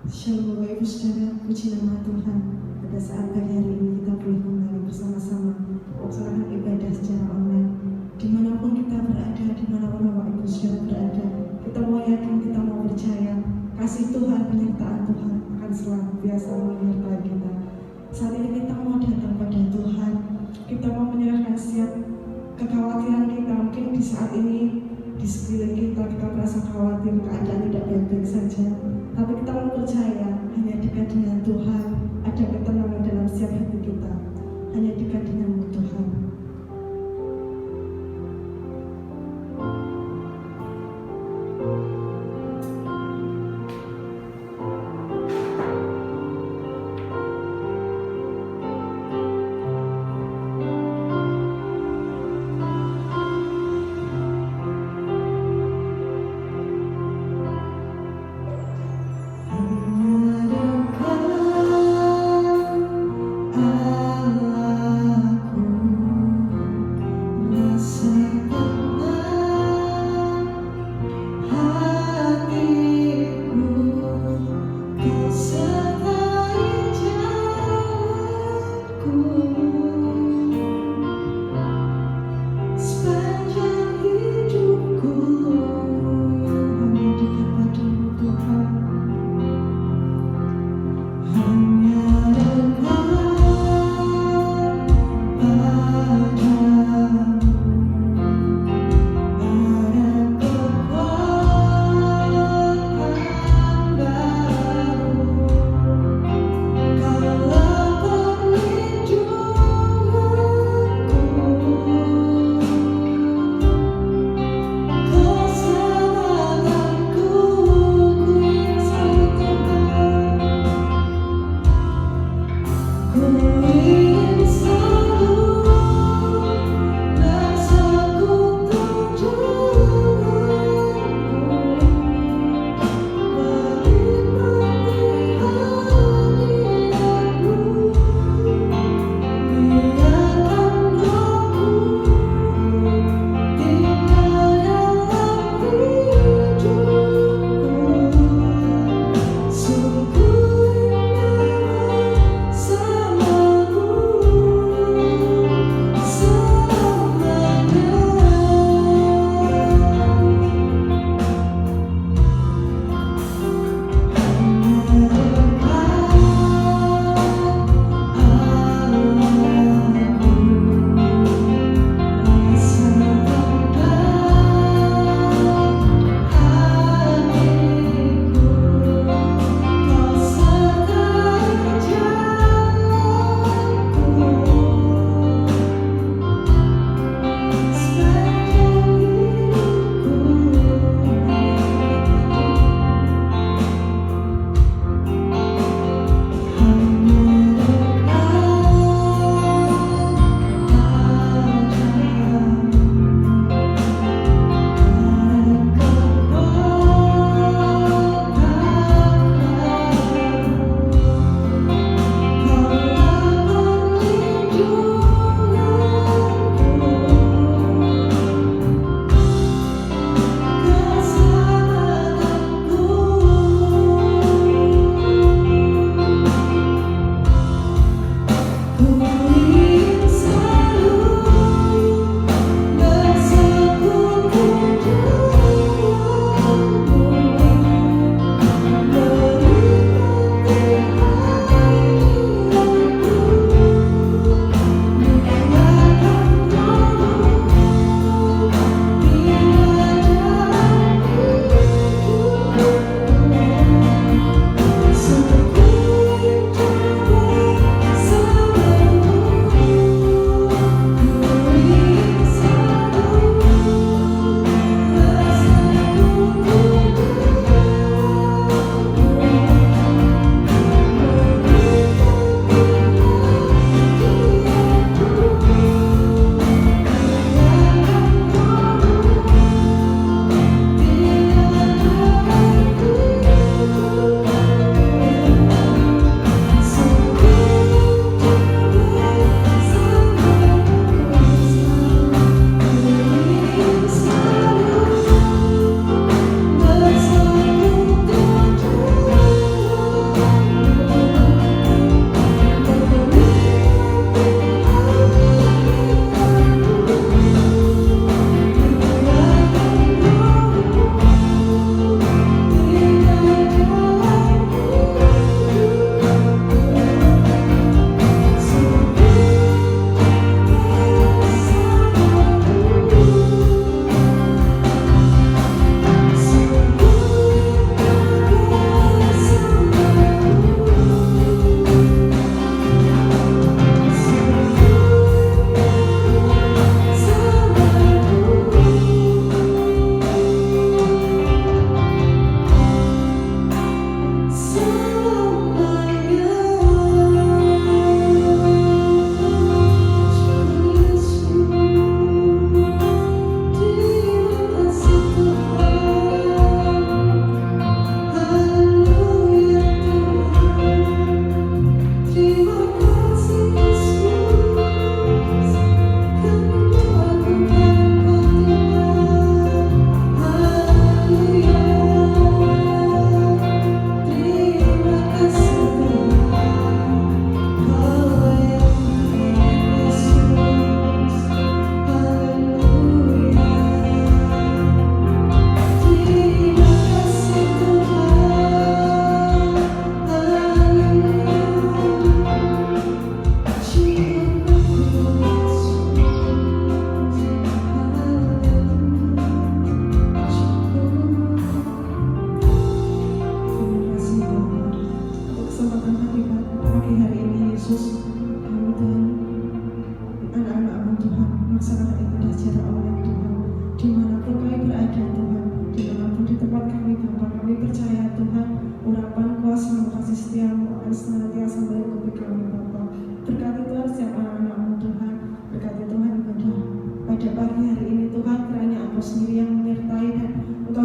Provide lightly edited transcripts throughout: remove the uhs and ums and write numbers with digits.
Shalom Bapak Ibu Saudara, puji nama Tuhan. Pada saat pagi hari ini kita boleh kembali bersama-sama melaksanakan ibadah secara online. Dimanapun kita berada, dimanapun Bapak Ibu Saudara berada, kita mau yakin, kita mau percaya kasih Tuhan, penyertaan Tuhan akan selalu biasa menyertai kita. Saat ini kita mau datang pada Tuhan, kita mau menyerahkan setiap kekhawatiran kita. Mungkin di saat ini di sekeliling kita merasa khawatir, keadaan tidak baik-baik saja, tapi kita mau percaya hanya dekat dengan Tuhan ada ketenangan dalam setiap hati kita. Hanya dekat dengan Tuhan. Adakah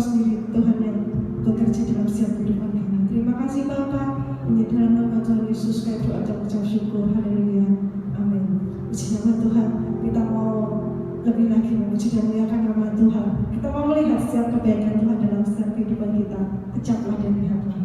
sendiri Tuhan yang bekerja dalam setiap kehidupan kami. Terima kasih Bapa, di dalam nama Tuhan Yesus kami doa dan ucap syukur. Haleluya, amin. Puji nama Tuhan. Kita mau lebih lagi memuji dan memuliakan nama Tuhan. Kita mau melihat setiap kebaikan Tuhan dalam setiap kehidupan kita. Kecaplah dan lihatlah.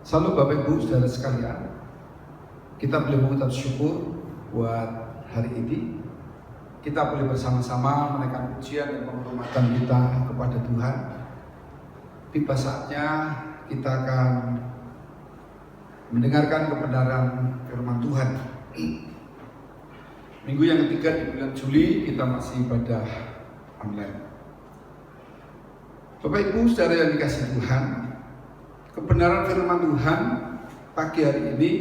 Salam Bapak Ibu Saudara sekalian, kita boleh mengucap syukur buat hari ini. Kita boleh bersama-sama menaikkan pujian dan penghormatan kita kepada Tuhan. Tiba saatnya kita akan mendengarkan kebenaran firman Tuhan. Minggu yang ketiga di bulan Juli kita masih ibadah online. Bapak Ibu Saudara yang dikasihi Tuhan, kebenaran firman Tuhan pagi hari ini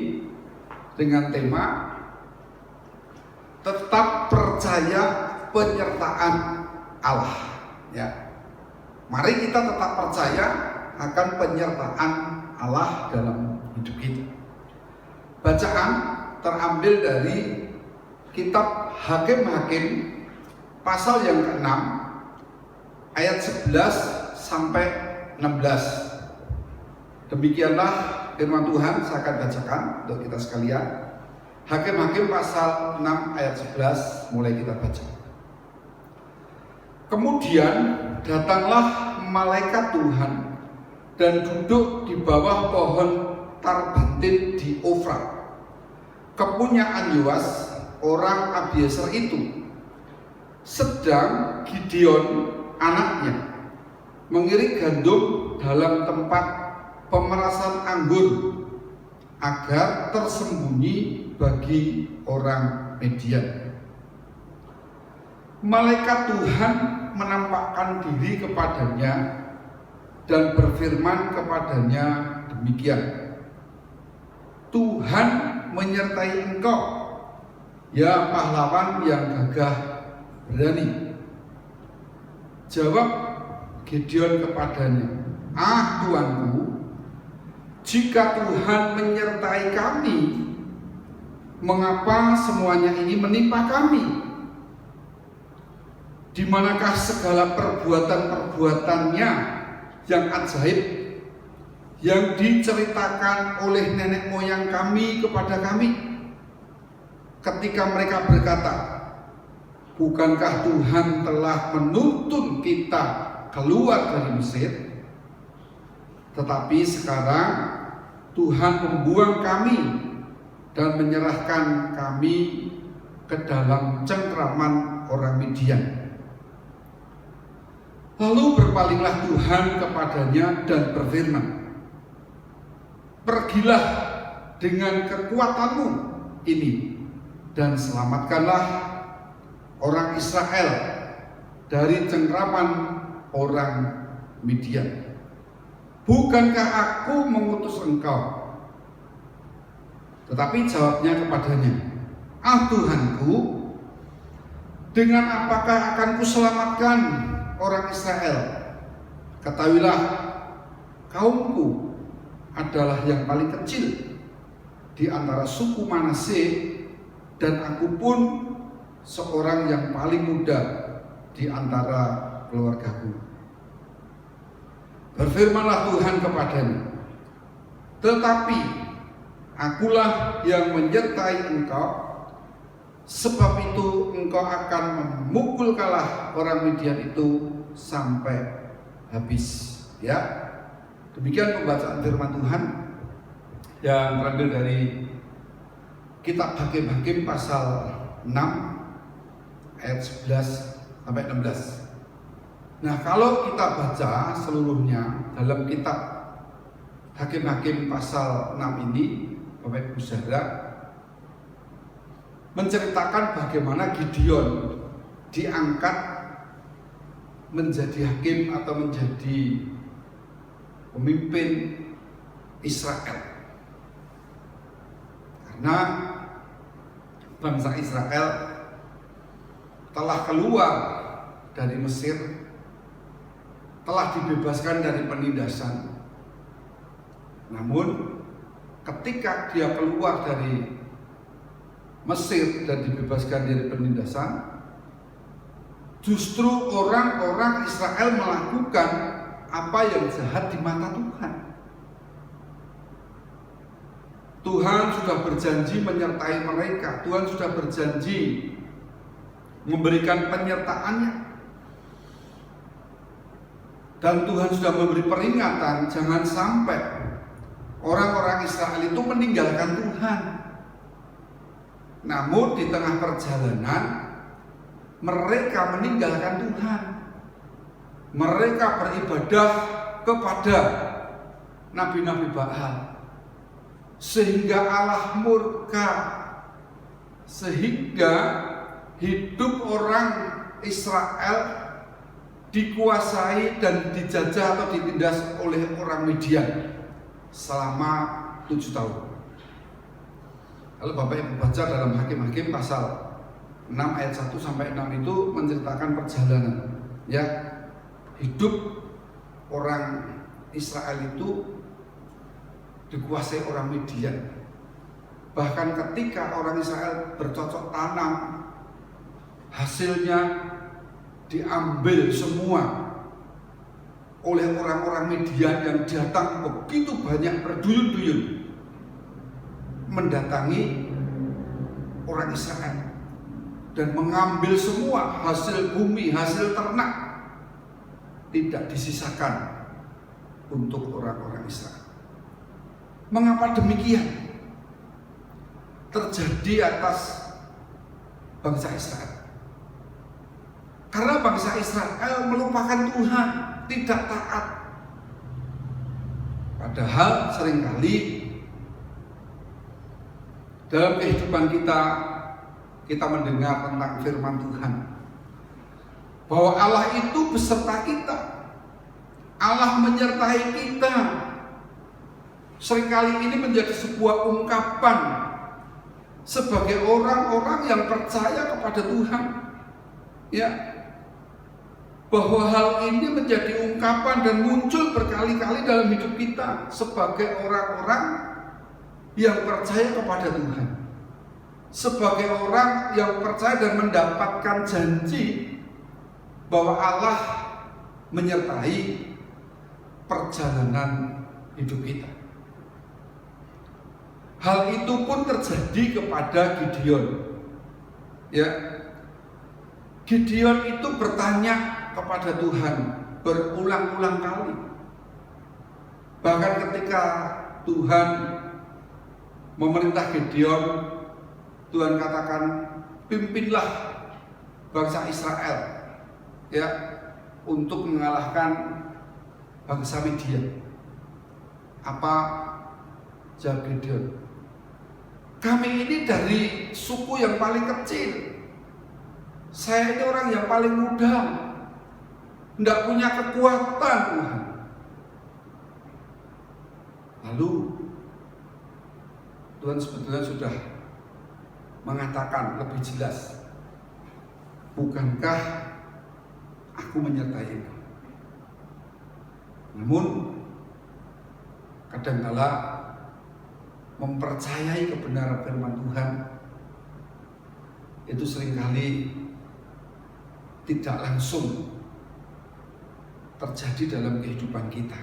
dengan tema tetap percaya penyertaan Allah. Ya, mari kita tetap percaya akan penyertaan Allah dalam hidup kita. Bacaan terambil dari kitab Hakim-Hakim pasal yang ke-6 ayat 11 sampai 16. Demikianlah firman Tuhan, saya akan bacakan untuk kita sekalian. Hakim-Hakim pasal 6 ayat 11, mulai kita baca. Kemudian datanglah malaikat Tuhan dan duduk di bawah pohon tarbantin di Ofra, kepunyaan Yoas orang Abiezer itu. Sedang Gideon anaknya mengirik gandum dalam tempat pemerasan anggur agar tersembunyi bagi orang Midian. Malaikat Tuhan menampakkan diri kepadanya dan berfirman kepadanya demikian, Tuhan menyertai engkau, ya pahlawan yang gagah berani. Jawab Gideon kepadanya, Tuanku, jika Tuhan menyertai kami, mengapa semuanya ini menimpa kami? Di manakah segala perbuatan-perbuatannya yang ajaib yang diceritakan oleh nenek moyang kami kepada kami? Ketika mereka berkata, bukankah Tuhan telah menuntun kita keluar dari Mesir? Tetapi sekarang Tuhan membuang kami dan menyerahkan kami ke dalam cengkraman orang Midian. Lalu berpalinglah Tuhan kepadanya dan berfirman, pergilah dengan kekuatanmu ini dan selamatkanlah orang Israel dari cengkraman orang Midian. Bukankah aku mengutus engkau? Tetapi jawabnya kepadanya, "Ah Tuhanku, dengan apakah akan kuselamatkan orang Israel? Ketahuilah, kaumku adalah yang paling kecil di antara suku Manase, dan aku pun seorang yang paling muda di antara keluargaku." Berfirmanlah Tuhan kepadanya, "Tetapi akulah yang menyertai engkau, sebab itu engkau akan memukul kalah orang Midian itu sampai habis." Ya, demikian pembacaan firman Tuhan yang terambil dari kitab Hakim-Hakim pasal 6 ayat 11 sampai 16. Nah, kalau kita baca seluruhnya dalam kitab Hakim-Hakim pasal 6 ini, Bapak Ibu Saudara, menceritakan bagaimana Gideon diangkat menjadi hakim atau menjadi pemimpin Israel. Karena bangsa Israel telah keluar dari Mesir, telah dibebaskan dari penindasan. Namun ketika dia keluar dari Mesir dan dibebaskan dari penindasan, justru orang-orang Israel melakukan apa yang jahat di mata Tuhan. Tuhan sudah berjanji menyertai mereka. Tuhan sudah berjanji memberikan penyertaannya. Dan Tuhan sudah memberi peringatan, jangan sampai orang-orang Israel itu meninggalkan Tuhan. Namun di tengah perjalanan mereka meninggalkan Tuhan. Mereka beribadah kepada nabi-nabi Baal, sehingga Allah murka, sehingga hidup orang Israel dikuasai dan dijajah atau ditindas oleh orang Midian selama 7 tahun. Kalau Bapak Ibu baca dalam Hakim-Hakim pasal 6 ayat 1 sampai 6 itu menceritakan perjalanan, ya, hidup orang Israel itu dikuasai orang Midian. Bahkan ketika orang Israel bercocok tanam, hasilnya diambil semua oleh orang-orang Midian yang datang begitu banyak berduyun-duyun mendatangi orang Israel dan mengambil semua hasil bumi, hasil ternak, tidak disisakan untuk orang-orang Israel. Mengapa demikian terjadi atas bangsa Israel? Karena bangsa Israel melupakan Tuhan, tidak taat. Padahal seringkali dalam kehidupan kita mendengar tentang firman Tuhan, bahwa Allah itu beserta kita, Allah menyertai kita. Seringkali ini menjadi sebuah ungkapan sebagai orang-orang yang percaya kepada Tuhan, ya, bahwa hal ini menjadi ungkapan dan muncul berkali-kali dalam hidup kita sebagai orang-orang yang percaya kepada Tuhan, sebagai orang yang percaya dan mendapatkan janji bahwa Allah menyertai perjalanan hidup kita. Hal itu pun terjadi kepada Gideon, ya. Gideon itu bertanya kepada Tuhan berulang-ulang kali. Bahkan ketika Tuhan memerintah Gideon, Tuhan katakan, pimpinlah bangsa Israel, ya, untuk mengalahkan bangsa Midian. Apa jawab Gideon? Kami ini dari suku yang paling kecil. Saya ini orang yang paling muda, tidak punya kekuatan, Tuhan. Lalu Tuhan sebetulnya sudah mengatakan lebih jelas, bukankah aku menyertai engkau? Namun kadangkala mempercayai kebenaran firman Tuhan itu seringkali tidak langsung terjadi dalam kehidupan kita.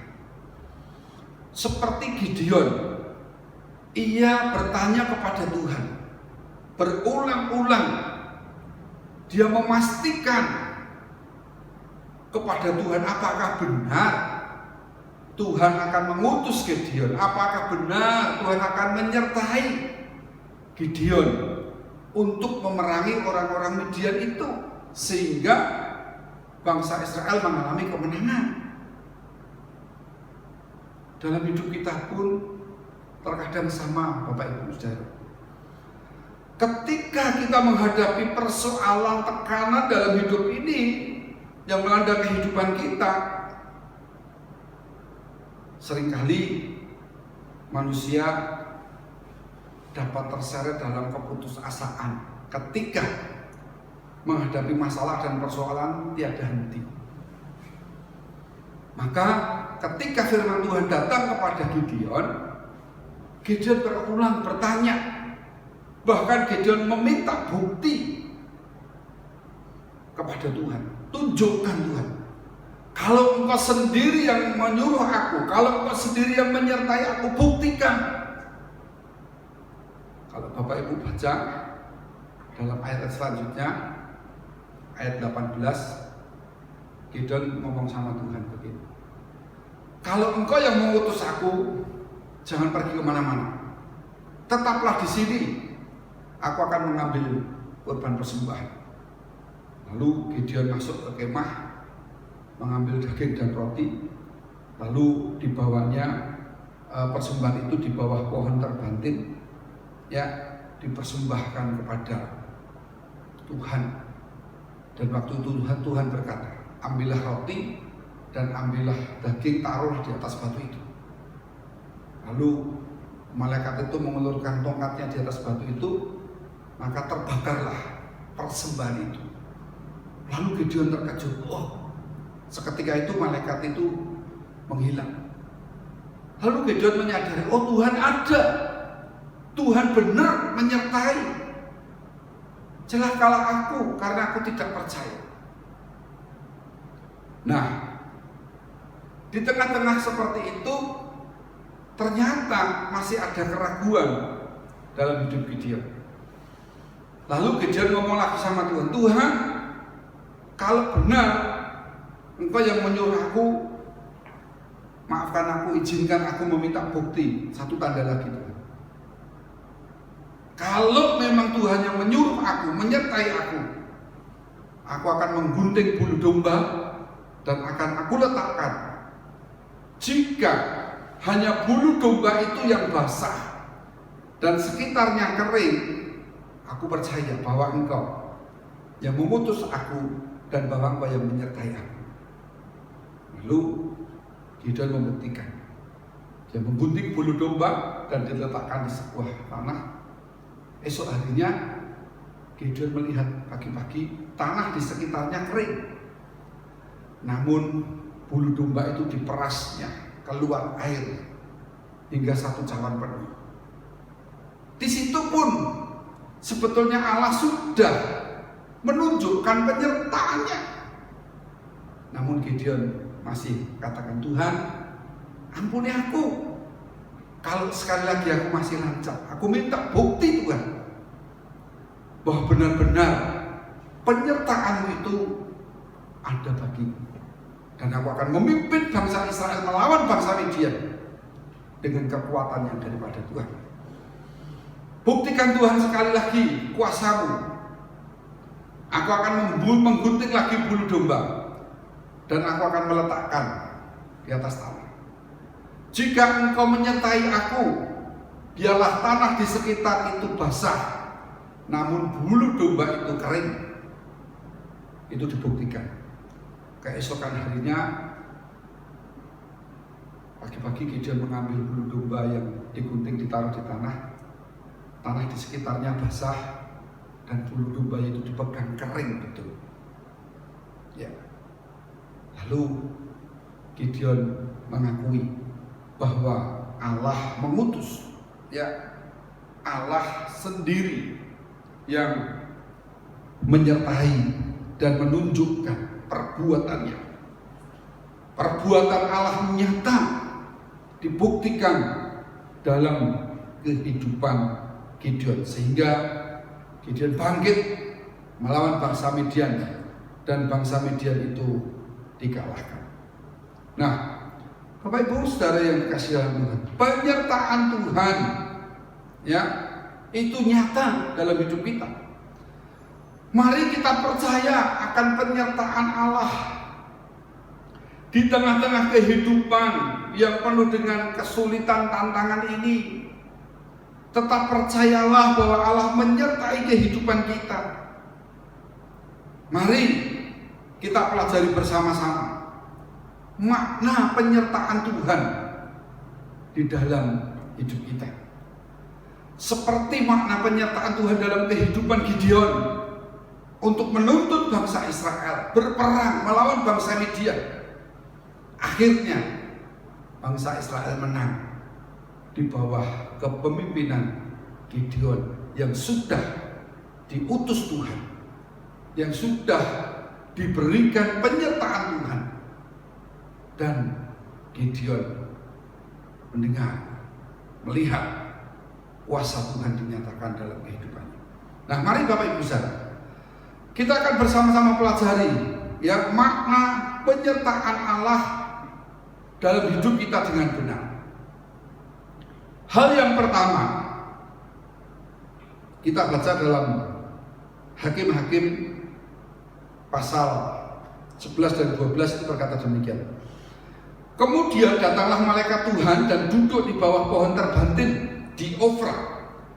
Seperti Gideon, ia bertanya kepada Tuhan berulang-ulang. Dia memastikan kepada Tuhan, apakah benar Tuhan akan mengutus Gideon? Apakah benar Tuhan akan menyertai Gideon untuk memerangi orang-orang Midian itu, sehingga bangsa Israel mengalami kemenangan? Dalam hidup kita pun terkadang sama, Bapak Ibu Saudara. Ketika kita menghadapi persoalan tekanan dalam hidup ini yang melanda kehidupan kita, seringkali manusia dapat terseret dalam keputusasaan ketika menghadapi masalah dan persoalan tiada henti. Maka ketika firman Tuhan datang kepada Gideon, Gideon berulang bertanya, bahkan Gideon meminta bukti kepada Tuhan. Tunjukkan Tuhan, kalau engkau sendiri yang menyuruh aku, kalau engkau sendiri yang menyertai aku, buktikan. Kalau Bapak Ibu baca dalam ayat selanjutnya, ayat 18, Gideon ngomong sama Tuhan begini, kalau engkau yang mengutus aku, jangan pergi kemana-mana, tetaplah di sini, aku akan mengambil korban persembahan. Lalu Gideon masuk ke kemah, mengambil daging dan roti, lalu dibawanya persembahan itu di bawah pohon terbanting, ya, dipersembahkan kepada Tuhan. Dan waktu itu Tuhan berkata, ambillah roti dan ambillah daging, taruh di atas batu itu. Lalu malaikat itu mengulurkan tongkatnya di atas batu itu, maka terbakarlah persembahan itu. Lalu Gideon terkejut, seketika itu malaikat itu menghilang. Lalu Gideon menyadari, Tuhan ada, Tuhan benar menyertai. Celakalah aku karena aku tidak percaya. Nah, di tengah-tengah seperti itu ternyata masih ada keraguan dalam hidup Gideon. Lalu Gideon ngomong lagi sama Tuhan, Tuhan, kalau benar engkau yang menyuruh aku, maafkan aku, izinkan aku meminta bukti, satu tanda lagi Tuhan. Kalau memang Tuhan yang menyuruh aku, menyertai aku akan menggunting bulu domba dan akan aku letakkan. Jika hanya bulu domba itu yang basah dan sekitarnya kering, aku percaya bahwa engkau yang mengutus aku dan bahwa engkau yang menyertai aku. Lalu Gideon membuktikan. Dia menggunting bulu domba dan diletakkan di sebuah tanah. Esok harinya Gideon melihat pagi-pagi tanah di sekitarnya kering. Namun bulu domba itu diperasnya keluar air hingga 1 cawan penuh. Di situ pun sebetulnya Allah sudah menunjukkan penyertaannya. Namun Gideon masih katakan, Tuhan, ampuni aku. Kalau sekali lagi aku masih lancar, aku minta bukti Tuhan bahwa benar-benar penyertaan-Mu itu ada bagiku. Dan aku akan memimpin bangsa Israel melawan bangsa Midian dengan kekuatan yang daripada Tuhan. Buktikan Tuhan sekali lagi kuasa-Mu. Aku akan menggunting lagi bulu domba dan aku akan meletakkan di atas tanah. Jika engkau menyertai aku, biarlah tanah di sekitar itu basah, namun bulu domba itu kering. Itu dibuktikan. Keesokan harinya, pagi-pagi Gideon mengambil bulu domba yang digunting ditaruh di tanah, tanah di sekitarnya basah dan bulu domba itu dipegang kering betul. Ya. Lalu Gideon mengakui bahwa Allah mengutus, ya, Allah sendiri yang menyertai dan menunjukkan perbuatannya. Perbuatan Allah nyata dibuktikan dalam kehidupan Gideon, sehingga Gideon bangkit melawan bangsa Midian dan bangsa Midian itu dikalahkan. Nah, Bapak Ibu Saudara yang dikasihi Tuhan, penyertaan Tuhan, ya, itu nyata dalam hidup kita. Mari kita percaya akan penyertaan Allah di tengah-tengah kehidupan yang penuh dengan kesulitan tantangan ini. Tetap percayalah bahwa Allah menyertai kehidupan kita. Mari kita pelajari bersama-sama makna penyertaan Tuhan di dalam hidup kita. Seperti makna penyertaan Tuhan dalam kehidupan Gideon untuk menuntut bangsa Israel berperang melawan bangsa Midian. Akhirnya bangsa Israel menang di bawah kepemimpinan Gideon yang sudah diutus Tuhan, yang sudah diberikan penyertaan Tuhan. Dan Gideon mendengar, melihat kuasa Tuhan dinyatakan dalam kehidupannya. Nah, mari Bapak Ibu Saudara, kita akan bersama-sama pelajari ya makna penyertaan Allah dalam hidup kita dengan benar. Hal yang pertama, kita baca dalam Hakim-Hakim pasal 11 dan 12 itu berkata demikian. Kemudian datanglah malaikat Tuhan dan duduk di bawah pohon terbantin di Ofra,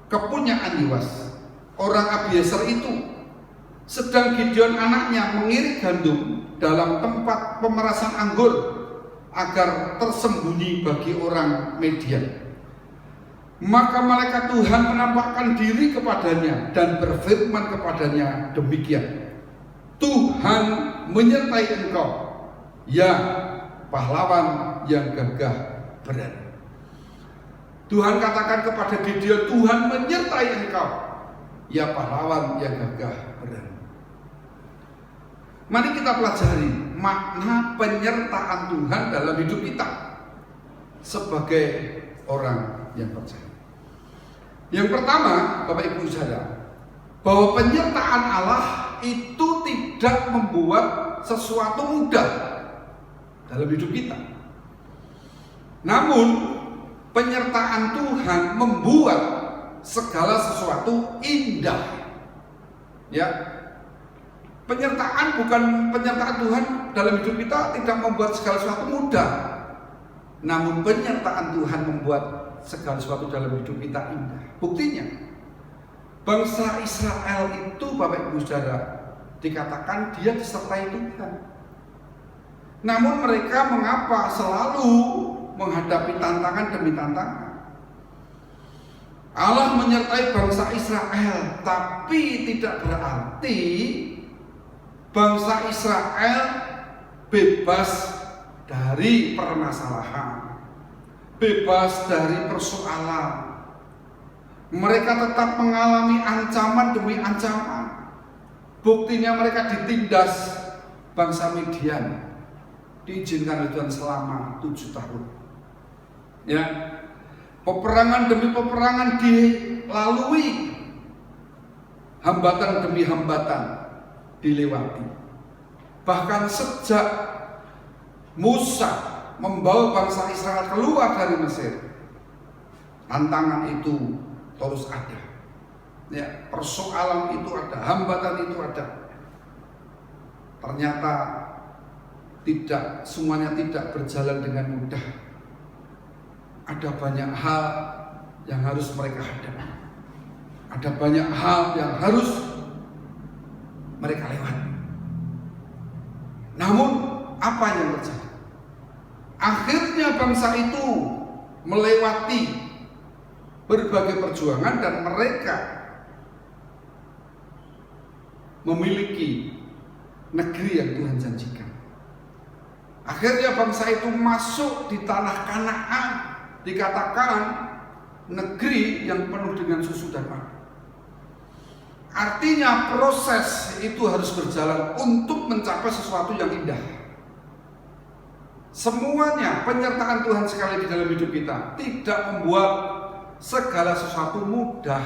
kepunyaan Yoas, orang Abiezer itu. Sedang Gideon anaknya mengirik gandum dalam tempat pemerasan anggur agar tersembunyi bagi orang Midian. Maka malaikat Tuhan menampakkan diri kepadanya dan berfirman kepadanya demikian. Tuhan menyertai engkau, ya pahlawan yang gagah berani. Tuhan katakan kepada Gideon, Tuhan menyertai engkau, ya pahlawan yang gagah berani. Mari kita pelajari makna penyertaan Tuhan dalam hidup kita sebagai orang yang percaya. Yang pertama, Bapak Ibu Saudara, bahwa penyertaan Allah itu tidak membuat sesuatu mudah dalam hidup kita. Namun penyertaan Tuhan membuat segala sesuatu indah. Ya. Penyertaan Tuhan dalam hidup kita tidak membuat segala sesuatu mudah. Namun penyertaan Tuhan membuat segala sesuatu dalam hidup kita indah. Buktinya, bangsa Israel itu Bapak Ibu Saudara dikatakan dia disertai Tuhan. Namun mereka mengapa selalu menghadapi tantangan demi tantangan? Allah menyertai bangsa Israel, tapi tidak berarti bangsa Israel bebas dari permasalahan, bebas dari persoalan. Mereka tetap mengalami ancaman demi ancaman. Buktinya mereka ditindas bangsa Midian, diizinkan oleh Tuhan selama 7 tahun. Ya, peperangan demi peperangan dilalui, hambatan demi hambatan dilewati. Bahkan sejak Musa membawa bangsa Israel keluar dari Mesir, tantangan itu terus ada. Ya, persoalan itu ada, hambatan itu ada. Ternyata semuanya tidak berjalan dengan mudah. Ada banyak hal yang harus mereka hadapi. Ada banyak hal yang harus mereka lewati. Namun apa yang terjadi? Akhirnya bangsa itu melewati berbagai perjuangan dan mereka memiliki negeri yang Tuhan janjikan. Akhirnya bangsa itu masuk di tanah Kanaan, dikatakan negeri yang penuh dengan susu dan madu. Artinya proses itu harus berjalan untuk mencapai sesuatu yang indah. Semuanya penyertaan Tuhan sekali di dalam hidup kita tidak membuat segala sesuatu mudah,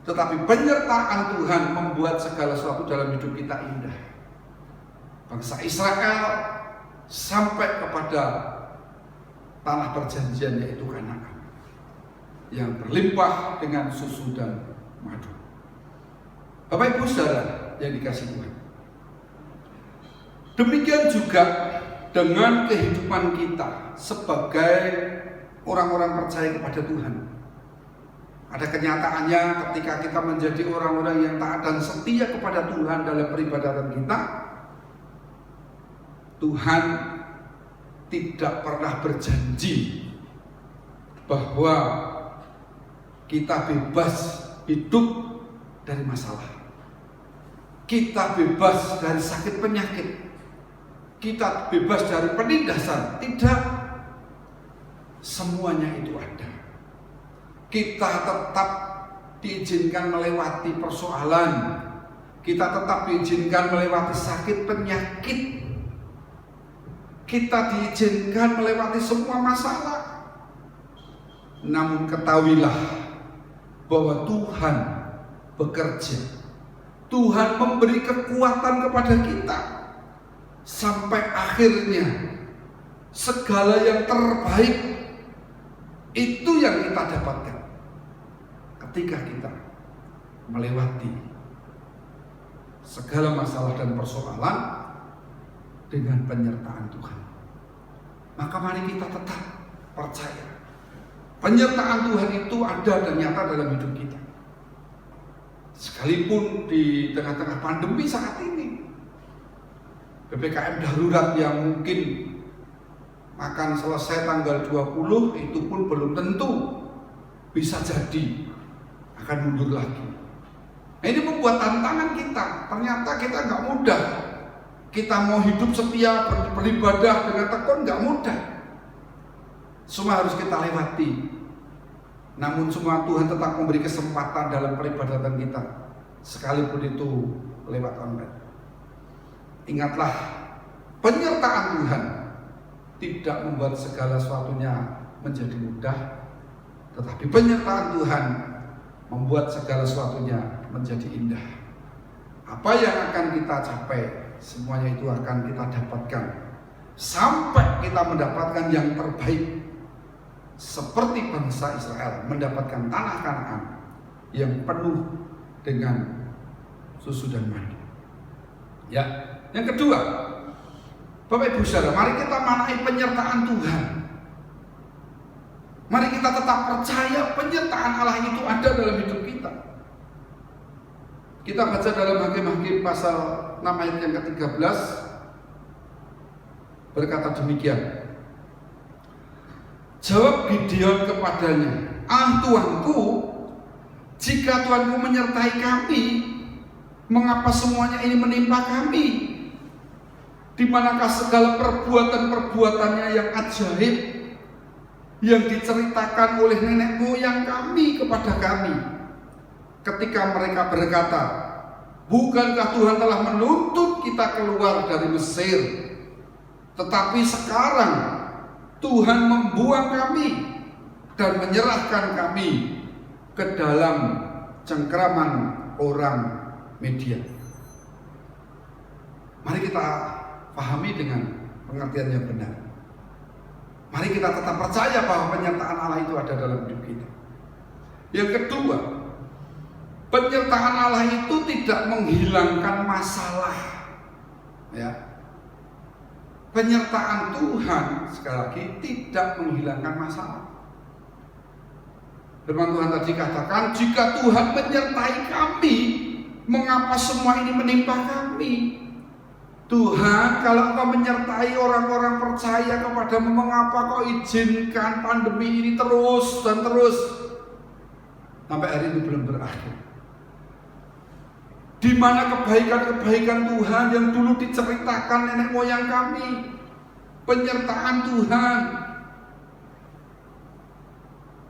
tetapi penyertaan Tuhan membuat segala sesuatu dalam hidup kita indah. Bangsa Israel sampai kepada tanah perjanjian, yaitu Kanaan, yang berlimpah dengan susu dan madu. Bapak Ibu Saudara yang dikasihi Tuhan, demikian juga dengan kehidupan kita sebagai orang-orang percaya kepada Tuhan. Ada kenyataannya ketika kita menjadi orang-orang yang taat dan setia kepada Tuhan dalam peribadatan kita, Tuhan tidak pernah berjanji bahwa kita bebas hidup dari masalah, kita bebas dari sakit penyakit, kita bebas dari penindasan. Tidak, semuanya itu ada. Kita tetap diizinkan melewati persoalan, kita tetap diizinkan melewati sakit penyakit, kita diizinkan melewati semua masalah. Namun ketahuilah bahwa Tuhan bekerja, Tuhan memberi kekuatan kepada kita sampai akhirnya segala yang terbaik itu yang kita dapatkan ketika kita melewati segala masalah dan persoalan dengan penyertaan Tuhan. Maka mari kita tetap percaya penyertaan Tuhan itu ada dan nyata dalam hidup kita. Sekalipun di tengah-tengah pandemi saat ini, PPKM darurat yang mungkin akan selesai tanggal 20, itu pun belum tentu, bisa jadi akan mundur lagi. Nah, ini membuat tantangan kita. Ternyata kita nggak mudah. Kita mau hidup setia, beribadah dengan tekun nggak mudah. Semua harus kita lewati. Namun semua Tuhan tetap memberi kesempatan dalam peribadatan kita, sekalipun itu lewat online. Ingatlah, penyertaan Tuhan tidak membuat segala sesuatunya menjadi mudah, tetapi penyertaan Tuhan membuat segala sesuatunya menjadi indah. Apa yang akan kita capai, semuanya itu akan kita dapatkan sampai kita mendapatkan yang terbaik, seperti bangsa Israel mendapatkan tanah Kanaan yang penuh dengan susu dan madu. Ya, yang kedua, Bapak Ibu Saudara, mari kita manai penyertaan Tuhan. Mari kita tetap percaya penyertaan Allah itu ada dalam hidup kita. Kita baca dalam Hakim-Hakim pasal 6 ayat yang ke-13, berkata demikian. Jawab Gideon kepadanya, "Ah Tuanku, jika Tuanku menyertai kami, mengapa semuanya ini menimpa kami? Di manakah segala perbuatan-perbuatannya yang ajaib yang diceritakan oleh nenek moyang kami kepada kami? Ketika mereka berkata, bukankah Tuhan telah menuntut kita keluar dari Mesir? Tetapi sekarang Tuhan membuang kami dan menyerahkan kami ke dalam cengkraman orang Media." Mari kita pahami dengan pengertian yang benar. Mari kita tetap percaya bahwa penyertaan Allah itu ada dalam hidup kita. Yang kedua, penyertaan Allah itu tidak menghilangkan masalah. Ya. Penyertaan Tuhan sekali lagi tidak menghilangkan masalah. Firman Tuhan tadi katakan, jika Tuhan menyertai kami, mengapa semua ini menimpa kami? Tuhan, kalau Engkau menyertai orang-orang percaya kepadamu, mengapa Kau izinkan pandemi ini terus dan terus? sampai hari ini belum berakhir. Di mana kebaikan-kebaikan Tuhan yang dulu diceritakan nenek moyang kami, penyertaan Tuhan,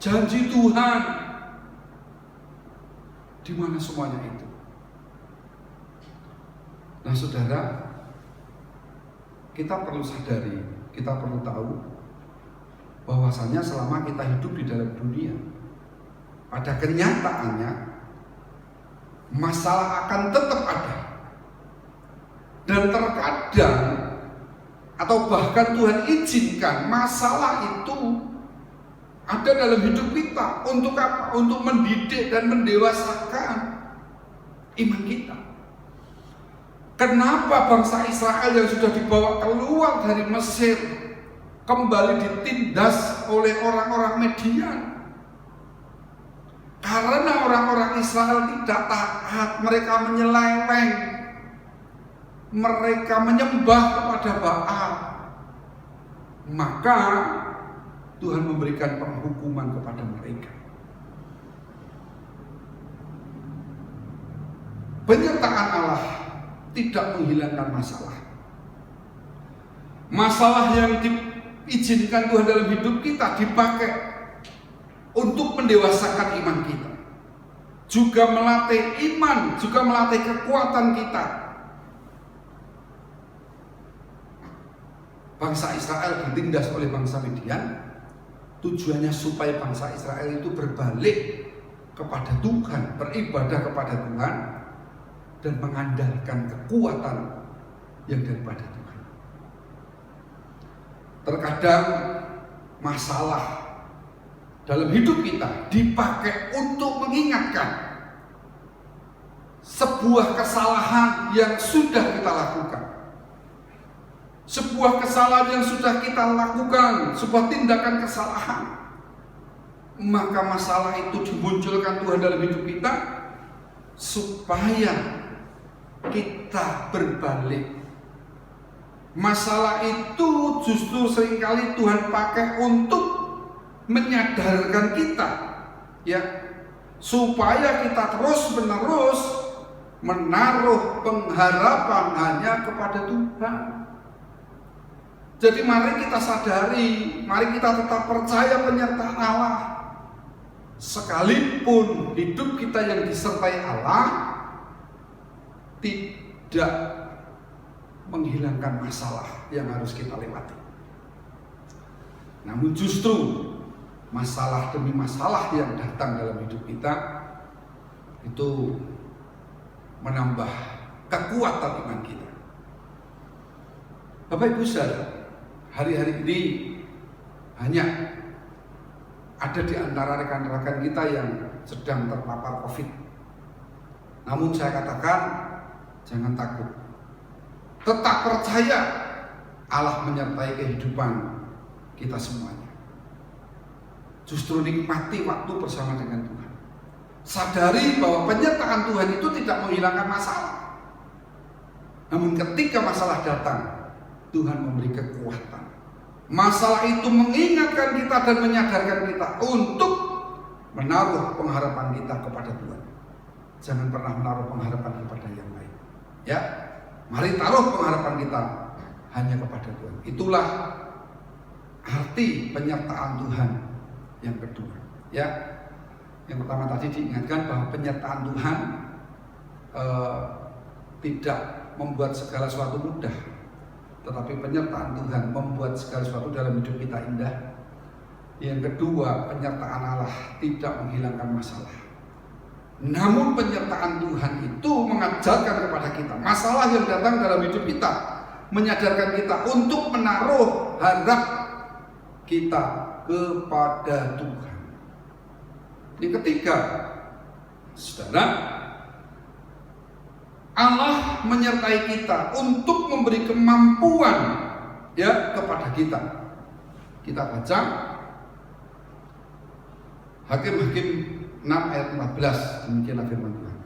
janji Tuhan, di mana semuanya itu? Nah saudara, kita perlu sadari, kita perlu tahu bahwasanya selama kita hidup di dalam dunia, pada kenyataannya masalah akan tetap ada. Dan terkadang atau bahkan Tuhan izinkan masalah itu ada dalam hidup kita. Untuk apa? Untuk mendidik dan mendewasakan iman kita. Kenapa bangsa Israel yang sudah dibawa keluar dari Mesir kembali ditindas oleh orang-orang Midian? Karena orang-orang Israel tidak taat, mereka menyeleweng, mereka menyembah kepada Baal. Maka Tuhan memberikan penghukuman kepada mereka. Penyertaan Allah tidak menghilangkan masalah. Masalah yang diizinkan Tuhan dalam hidup kita dipakai untuk mendewasakan iman kita, juga melatih iman, juga melatih kekuatan kita. Bangsa Israel ditindas oleh bangsa Midian, tujuannya supaya bangsa Israel itu berbalik kepada Tuhan, beribadah kepada Tuhan, dan mengandalkan kekuatan yang daripada Tuhan. Terkadang masalah dalam hidup kita dipakai untuk mengingatkan sebuah kesalahan yang sudah kita lakukan. Sebuah kesalahan yang sudah kita lakukan, sebuah tindakan kesalahan. Maka masalah itu dimunculkan Tuhan dalam hidup kita supaya kita berbalik. Masalah itu justru seringkali Tuhan pakai untuk menyadarkan kita, ya, supaya kita terus-menerus menaruh pengharapan hanya kepada Tuhan. Jadi mari kita sadari, mari kita tetap percaya penyertaan Allah. Sekalipun hidup kita yang disertai Allah tidak menghilangkan masalah yang harus kita lewati. Namun justru masalah demi masalah yang datang dalam hidup kita itu menambah kekuatan iman kita. Bapak Ibu Saudara, hari-hari ini hanya ada di antara rekan-rekan kita yang sedang terpapar COVID. Namun saya katakan, jangan takut. Tetap percaya Allah menyertai kehidupan kita semuanya. Justru nikmati waktu bersama dengan Tuhan. Sadari bahwa penyertaan Tuhan itu tidak menghilangkan masalah. Namun ketika masalah datang, Tuhan memberi kekuatan. Masalah itu mengingatkan kita dan menyadarkan kita untuk menaruh pengharapan kita kepada Tuhan. Jangan pernah menaruh pengharapan kepada yang lain. Ya, mari taruh pengharapan kita hanya kepada Tuhan. Itulah arti penyertaan Tuhan yang kedua. Ya, yang pertama tadi diingatkan bahwa penyertaan Tuhan tidak membuat segala sesuatu mudah, tetapi penyertaan Tuhan membuat segala sesuatu dalam hidup kita indah. Yang kedua, penyertaan Allah tidak menghilangkan masalah. Namun penyertaan Tuhan itu mengajarkan kepada kita masalah yang datang dalam hidup kita, menyadarkan kita untuk menaruh harap kita kepada Tuhan. Yang ketiga, saudara, Allah menyertai kita untuk memberi kemampuan, ya, kepada kita. Kita baca Hakim-Hakim 6 ayat 14, demikianlah firman Tuhan.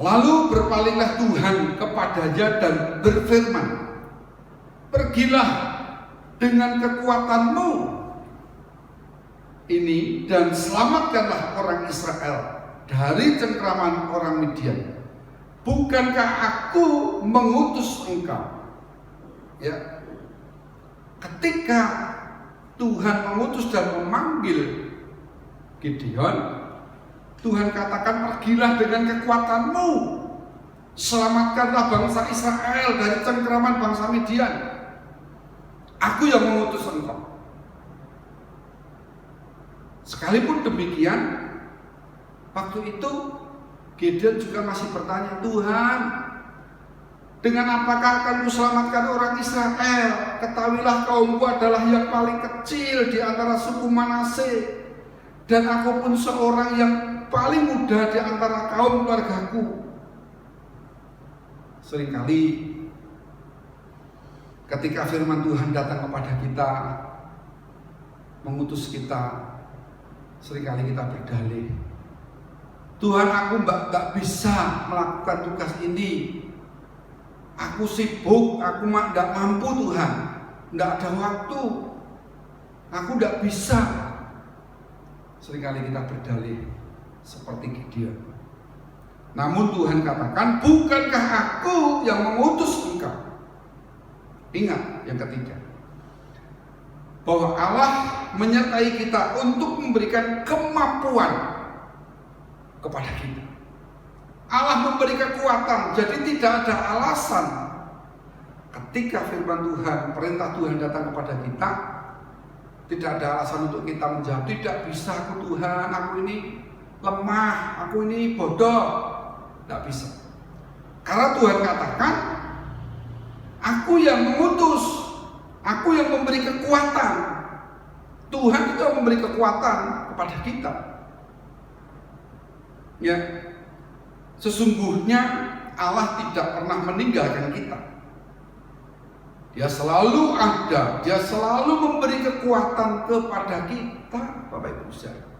Lalu berpalinglah Tuhan kepadanya dan berfirman, pergilah dengan kekuatanmu, ini dan selamatkanlah orang Israel dari cengkraman orang Midian. Bukankah aku mengutus engkau? Ya. Ketika Tuhan mengutus dan memanggil Gideon, Tuhan katakan, pergilah dengan kekuatanmu, selamatkanlah bangsa Israel dari cengkraman bangsa Midian. Aku yang mengutus engkau. Sekalipun demikian, waktu itu Gideon juga masih bertanya, Tuhan, dengan apakah akan kuselamatkan orang Israel? Ketahuilah kaumku adalah yang paling kecil di antara suku Manase, dan aku pun seorang yang paling muda di antara kaum keluargaku. Seringkali ketika firman Tuhan datang kepada kita, mengutus kita, seringkali kita berdalih, Tuhan, aku gak bisa melakukan tugas ini. Aku sibuk, aku gak mampu Tuhan, gak ada waktu, aku gak bisa. Seringkali kita berdalih seperti Gideon. Namun Tuhan katakan, bukankah aku yang mengutus engkau? Ingat yang ketiga, bahwa Allah menyertai kita untuk memberikan kemampuan kepada kita. Allah memberi kekuatan, jadi tidak ada alasan ketika firman Tuhan, perintah Tuhan datang kepada kita, tidak ada alasan untuk kita menjawab, tidak bisa aku Tuhan, aku ini lemah, aku ini bodoh. Tidak bisa. Karena Tuhan katakan, aku yang mengutus, aku yang memberi kekuatan. Tuhan itu yang memberi kekuatan kepada kita. Ya, sesungguhnya Allah tidak pernah meninggalkan kita. Dia selalu ada, Dia selalu memberi kekuatan kepada kita, Bapak Ibu Saudara.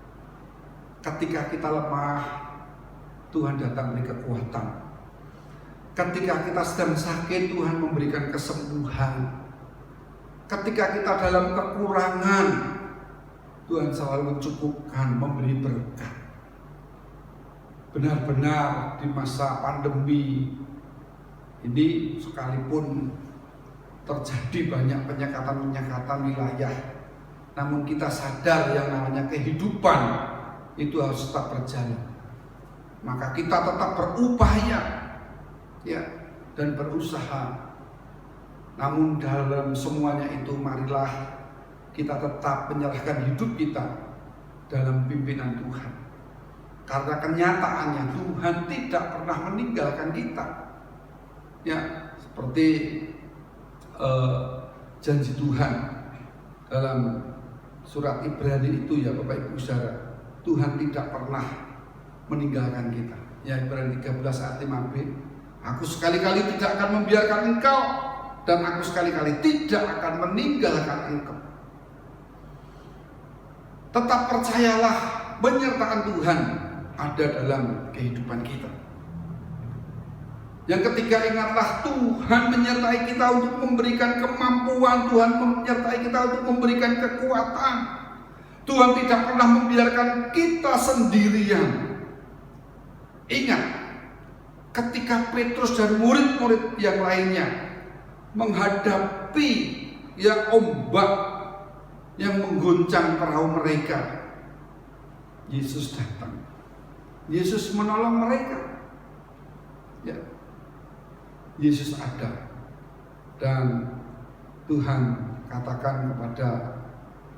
Ketika kita lemah, Tuhan datang beri kekuatan. Ketika kita sedang sakit, Tuhan memberikan kesembuhan. Ketika kita dalam kekurangan, Tuhan selalu mencukupkan, memberi berkat. Benar-benar di masa pandemi ini, sekalipun terjadi banyak penyekatan-penyekatan wilayah, namun kita sadar yang namanya kehidupan itu harus tetap berjalan. Maka kita tetap berupaya, ya, dan berusaha. Namun dalam semuanya itu, marilah kita tetap menyerahkan hidup kita dalam pimpinan Tuhan. Karena kenyataannya Tuhan tidak pernah meninggalkan kita. Ya, seperti janji Tuhan dalam surat Ibrani itu, ya Bapak Ibu Saudara, Tuhan tidak pernah meninggalkan kita. Ya, Ibrani 13 ayat 5b, aku sekali-kali tidak akan membiarkan engkau, dan aku sekali-kali tidak akan meninggalkan engkau. Tetap percayalah, penyertaan Tuhan ada dalam kehidupan kita. Yang ketiga, ingatlah Tuhan menyertai kita untuk memberikan kemampuan, Tuhan menyertai kita untuk memberikan kekuatan. Tuhan tidak pernah membiarkan kita sendirian. Ingat, ketika Petrus dan murid-murid yang lainnya menghadapi ombak yang mengguncang perahu mereka, Yesus datang. Yesus menolong mereka. Ya. Yesus ada. Dan Tuhan katakan kepada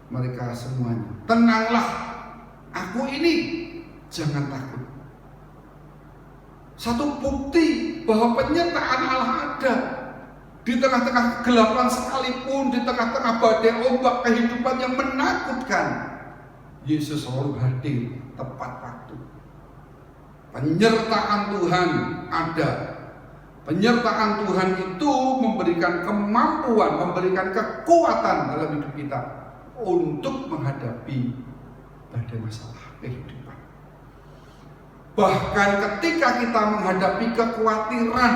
mereka semuanya, tenanglah, aku ini, jangan takut. Satu bukti bahwa penyertaan Allah ada. Di tengah-tengah kegelapan sekalipun, di tengah-tengah badai ombak kehidupan yang menakutkan, Yesus selalu hadir tepat waktu. Penyertaan Tuhan ada. Penyertaan Tuhan itu memberikan kemampuan, memberikan kekuatan dalam hidup kita untuk menghadapi badai masalah kehidupan. Bahkan ketika kita menghadapi kekhawatiran,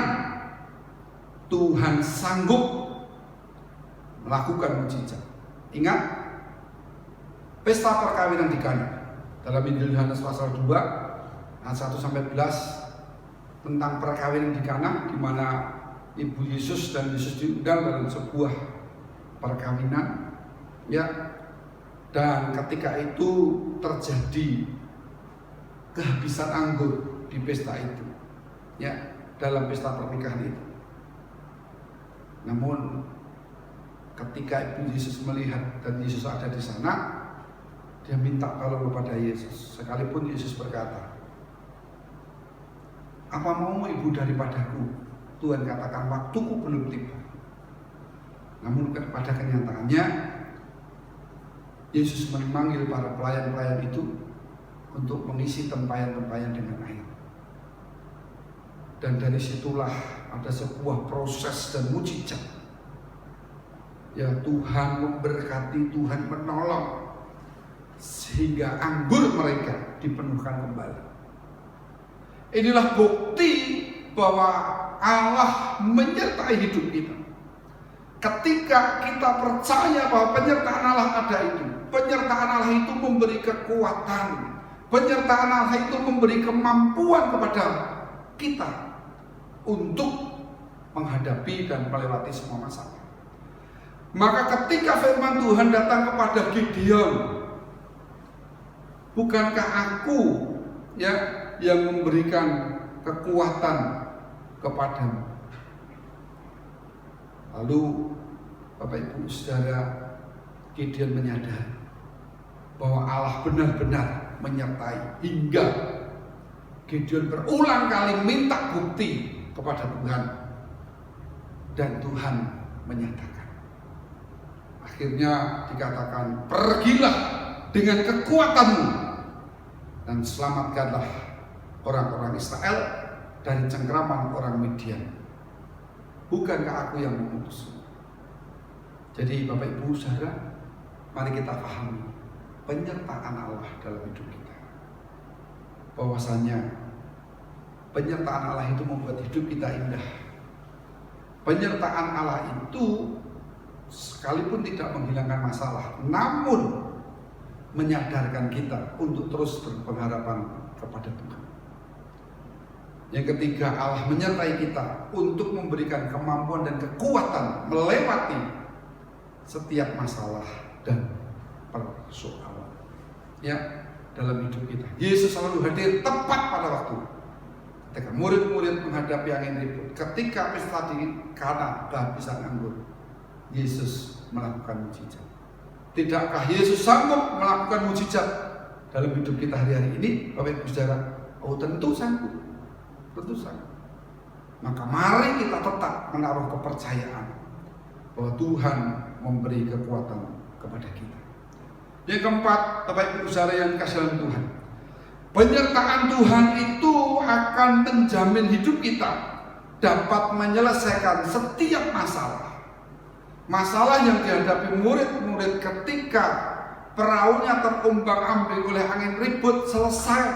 Tuhan sanggup melakukan mujizat. Ingat, pesta perkawinan di Kana. Dalam Injil Yohanes pasal 2 ayat 1 sampai 11 tentang perkawinan di Kana, di mana Ibu Yesus dan Yesus diundang dalam sebuah perkawinan, ya. Dan ketika itu terjadi kehabisan anggur di pesta itu, ya, dalam pesta pernikahan itu. Namun ketika Ibu Yesus melihat dan Yesus ada di sana, dia minta tolong kepada Yesus. Sekalipun Yesus berkata, "Apa mau ibu daripadaku?" Tuhan katakan, "Waktuku belum tiba." Namun pada kenyataannya Yesus memanggil para pelayan-pelayan itu untuk mengisi tempayan-tempayan dengan air. Dan dari situlah ada sebuah proses dan mujizat. Ya, Tuhan memberkati, Tuhan menolong, sehingga anggur mereka dipenuhkan kembali. Inilah bukti bahwa Allah menyertai hidup kita. Ketika kita percaya bahwa penyertaan Allah ada itu, penyertaan Allah itu memberi kekuatan, penyertaan Allah itu memberi kemampuan kepada kita untuk menghadapi dan melewati semua masalah. Maka ketika firman Tuhan datang kepada Gideon, bukankah aku, ya, yang memberikan kekuatan kepadamu? Lalu Bapak Ibu Saudara, Gideon menyadari bahwa Allah benar-benar menyertai, hingga Gideon berulang kali minta bukti kepada Tuhan, dan Tuhan menyatakan. Akhirnya dikatakan, "Pergilah dengan kekuatanmu dan selamatkanlah orang-orang Israel dari cengkraman orang Midian. Bukankah aku yang mengutusmu?" Jadi Bapak Ibu Saudara, mari kita pahami penyertaan Allah dalam hidup kita. Bahwasanya penyertaan Allah itu membuat hidup kita indah. Penyertaan Allah itu sekalipun tidak menghilangkan masalah, namun menyadarkan kita untuk terus berpengharapan kepada Tuhan. Yang ketiga, Allah menyertai kita untuk memberikan kemampuan dan kekuatan melewati setiap masalah dan persoalan, ya, dalam hidup kita. Yesus selalu hadir tepat pada waktu. Ketika murid-murid menghadapi angin ribut, ketika pesta di Kana kehabisan anggur, Yesus melakukan mujizat. Tidakkah Yesus sanggup melakukan mujizat dalam hidup kita hari-hari ini, Bapak Ibu Saudara? Oh, tentu sanggup. Tentu sanggup. Maka mari kita tetap menaruh kepercayaan bahwa Tuhan memberi kekuatan kepada kita. Yang keempat, Bapak Ibu Saudara yang kasih dalam Tuhan, penyertaan Tuhan itu akan menjamin hidup kita dapat menyelesaikan setiap masalah. Masalah yang dihadapi murid-murid ketika perahunya terombang-ambing oleh angin ribut selesai.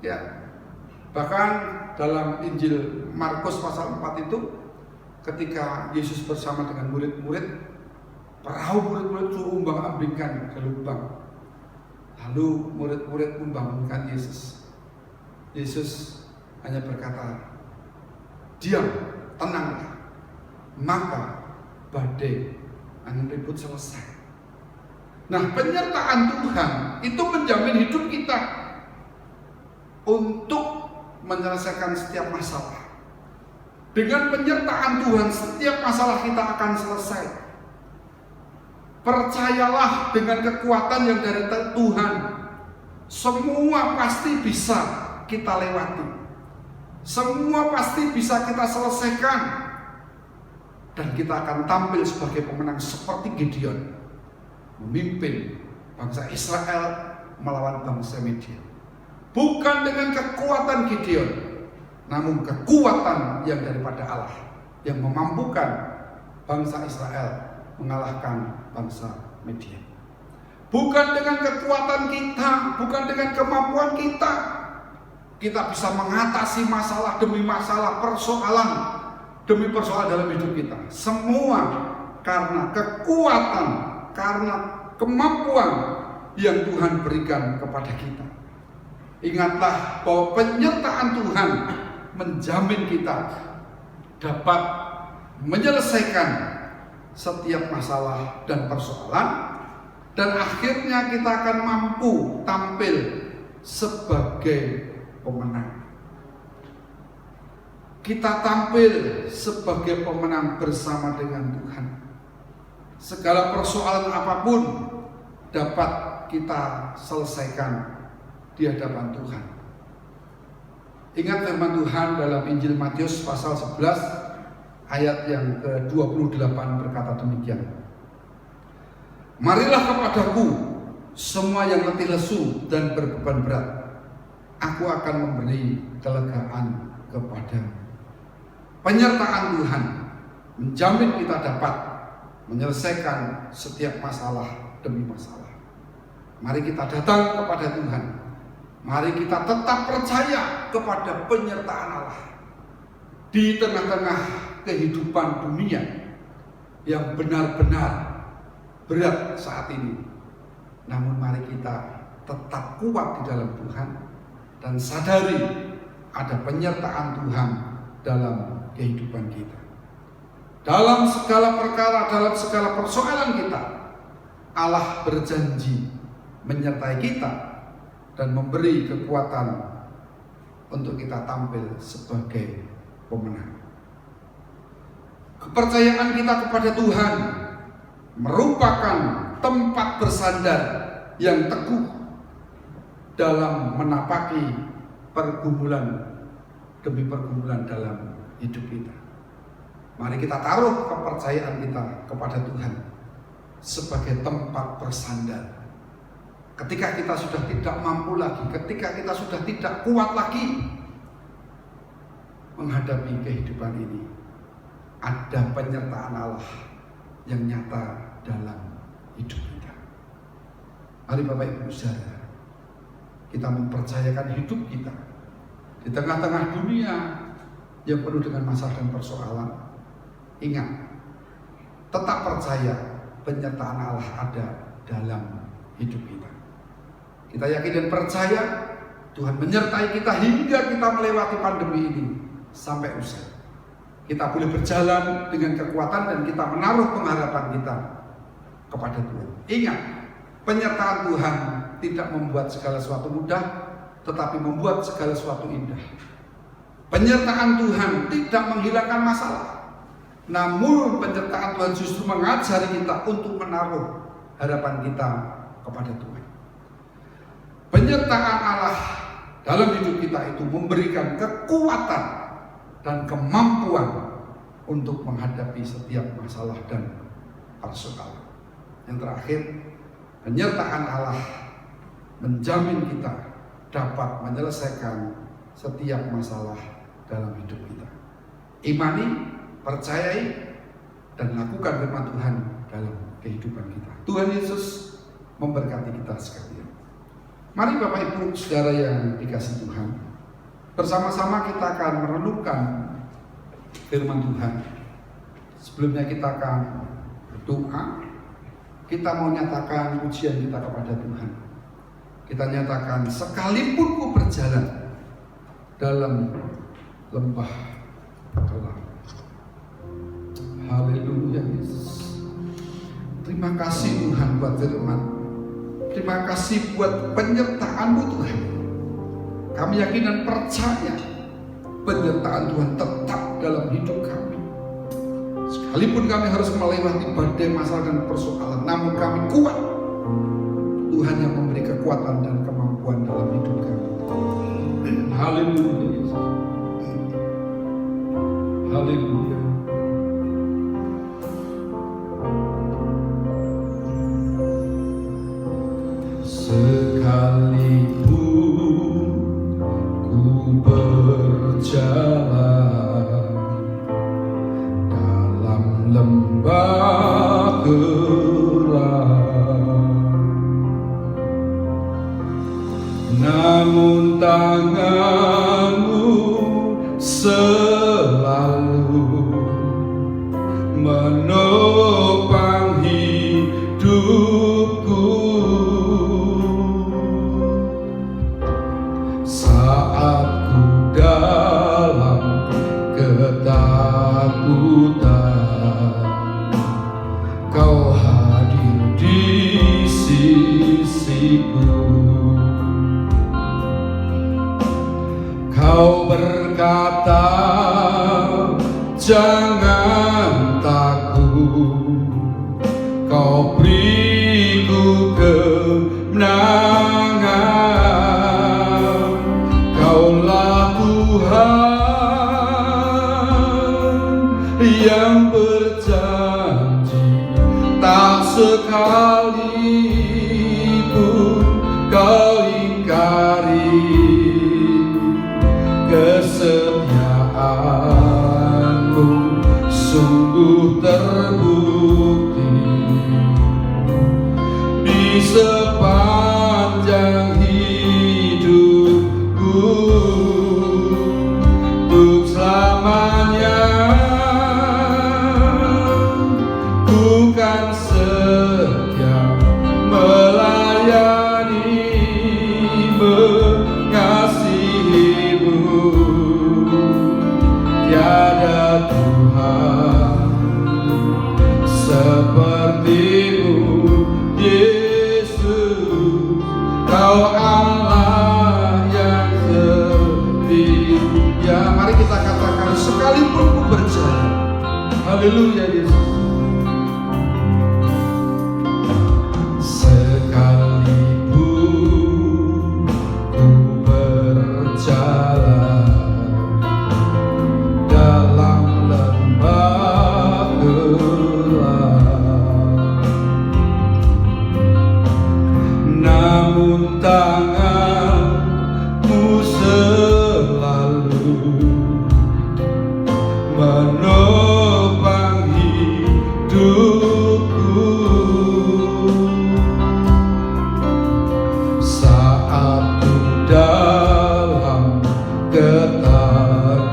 Ya. Bahkan dalam Injil Markus pasal 4 itu, ketika Yesus bersama dengan murid-murid, perahu murid-murid terombang-ambingkan ke lubang. Lalu murid-murid membangunkan Yesus. Yesus hanya berkata, "Diam, tenanglah." Maka badai angin ribut selesai. Nah, penyertaan Tuhan itu menjamin hidup kita untuk menyelesaikan setiap masalah. Dengan penyertaan Tuhan, setiap masalah kita akan selesai. Percayalah, dengan kekuatan yang dari Tuhan, semua pasti bisa kita lewati. Semua pasti bisa kita selesaikan. Dan kita akan tampil sebagai pemenang seperti Gideon, memimpin bangsa Israel melawan bangsa Midian. Bukan dengan kekuatan Gideon, namun kekuatan yang daripada Allah, yang memampukan bangsa Israel mengalahkan bangsa Midian. Bukan dengan kekuatan kita, bukan dengan kemampuan kita, kita bisa mengatasi masalah demi masalah, persoalan demi persoalan dalam hidup kita. Semua karena kekuatan, karena kemampuan yang Tuhan berikan kepada kita. Ingatlah bahwa penyertaan Tuhan menjamin kita dapat menyelesaikan setiap masalah dan persoalan, dan akhirnya kita akan mampu tampil sebagai pemenang. Kita tampil sebagai pemenang bersama dengan Tuhan. Segala persoalan apapun dapat kita selesaikan di hadapan Tuhan. Ingat firman Tuhan dalam Injil Matius pasal 11 ayat yang ke-28 berkata demikian. Marilah kepadaku semua yang letih lesu dan berbeban berat, aku akan memberi kelegaan kepadamu. Penyertaan Tuhan menjamin kita dapat menyelesaikan setiap masalah demi masalah. Mari kita datang kepada Tuhan. Mari kita tetap percaya kepada penyertaan Allah di tengah-tengah kehidupan dunia yang benar-benar berat saat ini. Namun mari kita tetap kuat di dalam Tuhan dan sadari ada penyertaan Tuhan dalam kehidupan kita. Dalam segala perkara, dalam segala persoalan kita, Allah berjanji menyertai kita dan memberi kekuatan untuk kita tampil sebagai pemenang. Kepercayaan kita kepada Tuhan merupakan tempat bersandar yang teguh dalam menapaki pergumulan demi pergumulan dalam hidup kita. Mari kita taruh kepercayaan kita kepada Tuhan sebagai tempat bersandar. Ketika kita sudah tidak mampu lagi, ketika kita sudah tidak kuat lagi menghadapi kehidupan ini, ada penyertaan Allah yang nyata dalam hidup kita. Mari Bapak Ibu Saudara, kita mempercayakan hidup kita di tengah-tengah dunia yang penuh dengan masalah dan persoalan. Ingat, tetap percaya penyertaan Allah ada dalam hidup kita. Kita yakin dan percaya Tuhan menyertai kita hingga kita melewati pandemi ini sampai usai. Kita boleh berjalan dengan kekuatan dan kita menaruh pengharapan kita kepada Tuhan. Ingat, penyertaan Tuhan tidak membuat segala sesuatu mudah, tetapi membuat segala sesuatu indah. Penyertaan Tuhan tidak menghilangkan masalah, namun penyertaan Tuhan justru mengajari kita untuk menaruh harapan kita kepada Tuhan. Penyertaan Allah dalam hidup kita itu memberikan kekuatan dan kemampuan untuk menghadapi setiap masalah dan persoalan. Yang terakhir, penyertaan Allah menjamin kita dapat menyelesaikan setiap masalah dalam hidup kita. Imani, percayai, dan lakukan firman Tuhan dalam kehidupan kita. Tuhan Yesus memberkati kita sekalian. Mari Bapak Ibu Saudara yang dikasihi Tuhan, bersama-sama kita akan merenungkan firman Tuhan. Sebelumnya kita akan berdoa. Kita mau nyatakan pujian kita kepada Tuhan. Kita nyatakan, sekalipun ku berjalan dalam lembah kelam. Haleluya Yesus. Terima kasih Tuhan buat firman. Terima kasih buat penyertaan-Mu Tuhan. Kami yakin dan percaya penyertaan Tuhan tetap dalam hidup kami. Sekalipun kami harus melewati badai masalah dan persoalan, namun kami kuat. Tuhan yang memberi kekuatan dan kemampuan dalam hidup kami. Haleluya Yesus. Haleluya. Sekalipun ku berjalan dalam lembah kelam, namun tangan-Mu selalu menopang hidupku. berkata, jangan takut, Kau beriku kemenangan. Kaulah Tuhan yang berjanji, tak sekalipun Kau ingkari kesetiaan-Mu. Sungguh terbukti di sepanjang hidupku, untuk selamanya ku kan setia melayani, mengasihi-Mu. Tiada Tuhan seperti-Mu, Yesus. Kau Allah yang setia. Mari kita katakan, sekalipun ku berjalan. Haleluya Yesus. Sekalipun ku berjalan dalam lembah gelap, namun tangan-Mu selalu menopang hidupku. Saat ku dalam ketakutan,